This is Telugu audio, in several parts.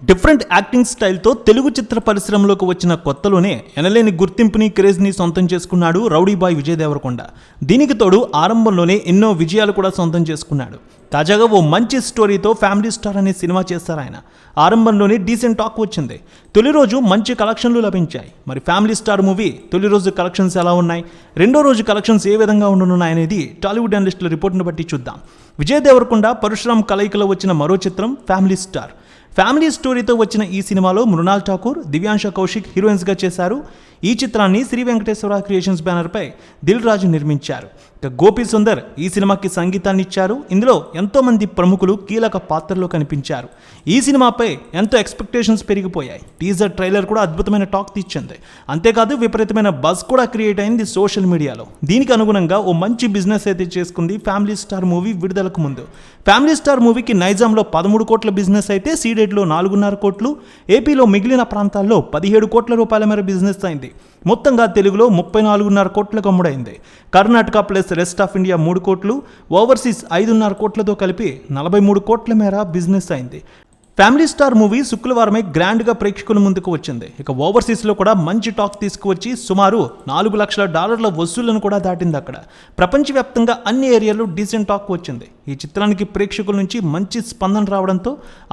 డిఫరెంట్ యాక్టింగ్ స్టైల్తో తెలుగు చిత్ర పరిశ్రమలోకి వచ్చిన కొత్తలోనే ఎనలేని గుర్తింపుని క్రేజ్ని సొంతం చేసుకున్నాడు రౌడీ బాయ్ విజయ్ దేవరకొండ. దీనికి తోడు ఆరంభంలోనే ఎన్నో విజయాలు కూడా సొంతం చేసుకున్నాడు. తాజాగా ఓ మంచి స్టోరీతో ఫ్యామిలీ స్టార్ అనే సినిమా చేస్తారు ఆయన. ఆరంభంలోనే డీసెంట్ టాక్ వచ్చింది. తొలి రోజు మంచి కలెక్షన్లు లభించాయి. మరి ఫ్యామిలీ స్టార్ మూవీ తొలి రోజు కలెక్షన్స్ ఎలా ఉన్నాయి, రెండో రోజు కలెక్షన్స్ ఏ విధంగా ఉండనున్నాయనేది టాలీవుడ్ అనలిస్టుల రిపోర్ట్ను బట్టి చూద్దాం. విజయ్ దేవరకొండ పరశురామ్ కలయికలో వచ్చిన మరో చిత్రం ఫ్యామిలీ స్టార్. ఫ్యామిలీ స్టోరీతో వచ్చిన ఈ సినిమాలో మృణాల్ ఠాకూర్, దివ్యాంశ కౌశిక్ హీరోయిన్స్గా చేశారు. ఈ చిత్రాన్ని శ్రీ వెంకటేశ్వర క్రియేషన్స్ బ్యానర్పై దిల్ రాజు నిర్మించారు. ఇక గోపి సుందర్ ఈ సినిమాకి సంగీతాన్ని ఇచ్చారు. ఇందులో ఎంతోమంది ప్రముఖులు కీలక పాత్రలో కనిపించారు. ఈ సినిమాపై ఎంతో ఎక్స్పెక్టేషన్స్ పెరిగిపోయాయి. టీజర్ ట్రైలర్ కూడా అద్భుతమైన టాక్ తెచ్చింది. అంతేకాదు విపరీతమైన బజ్ కూడా క్రియేట్ అయింది సోషల్ మీడియాలో. దీనికి అనుగుణంగా ఓ మంచి బిజినెస్ అయితే చేసుకుంది ఫ్యామిలీ స్టార్ మూవీ విడుదలకు ముందు. ఫ్యామిలీ స్టార్ మూవీకి నైజాంలో 13 కోట్ల బిజినెస్ అయితే సీడెడ్లో 4.5 కోట్లు, ఏపీలో మిగిలిన ప్రాంతాల్లో 17 కోట్ల రూపాయల మేర బిజినెస్ అయింది. మొత్తంగా తెలుగులో 34.5 కోట్లకు అమ్ముడైంది. Karnataka plus rest of India 3 కోట్లు, ఓవర్సీస్ 5.5 కోట్లతో కలిపి 43 కోట్ల మేర బిజినెస్ అయింది. ఫ్యామిలీ స్టార్ మూవీ శుక్రవారమే గ్రాండ్గా ప్రేక్షకుల ముందుకు వచ్చింది. ఇక ఓవర్సీస్లో కూడా మంచి టాక్ తీసుకువచ్చి సుమారు $4 లక్షల వసూళ్లను కూడా దాటింది. అక్కడ ప్రపంచవ్యాప్తంగా అన్ని ఏరియాల్లో డీసెంట్ టాక్ వచ్చింది. ఈ చిత్రానికి ప్రేక్షకుల నుంచి మంచి స్పందన రావడంతో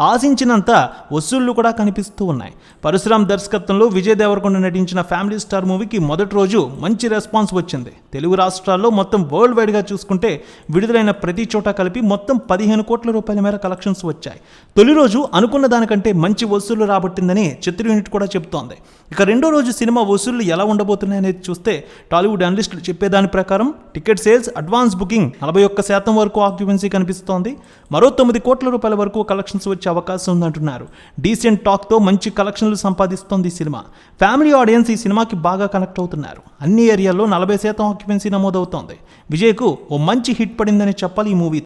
ఆశించినంత వసూళ్లు కూడా కనిపిస్తూ ఉన్నాయి. పరశురామ్ దర్శకత్వంలో విజయ్ దేవరకొండ నటించిన ఫ్యామిలీ స్టార్ మూవీకి మొదటి రోజు మంచి రెస్పాన్స్ వచ్చింది. తెలుగు రాష్ట్రాల్లో మొత్తం వరల్డ్ వైడ్గా చూసుకుంటే విడుదలైన ప్రతి చోట కలిపి మొత్తం 15 కోట్ల రూపాయల మేర కలెక్షన్స్ వచ్చాయి. తొలి రోజు అనుకున్న దానికంటే మంచి వసూళ్లు రాబట్టిందని చిత్ర యూనిట్ కూడా చెబుతోంది. ఇక రెండో రోజు సినిమా వసూళ్లు ఎలా ఉండబోతున్నాయనేది చూస్తే టాలీవుడ్ అనలిస్టులు చెప్పేదాని ప్రకారం టికెట్ సేల్స్, అడ్వాన్స్ బుకింగ్ 41% వరకు ఆక్యుపెన్సీ కనిపిస్తోంది. మరో 9 కోట్ల రూపాయల వరకు కలెక్షన్స్ వచ్చే అవకాశం ఉందంటున్నారు. డీసెంట్ టాక్తో మంచి కలెక్షన్లు సంపాదిస్తోంది ఈ సినిమా. ఫ్యామిలీ ఆడియన్స్ ఈ సినిమాకి బాగా కనెక్ట్ అవుతున్నారు. అన్ని ఏరియాల్లో 40% ఆక్యుపెన్సీ నమోదవుతోంది. విజయ్కు ఓ మంచి హిట్ పడిందని చెప్పాలి ఈ మూవీ.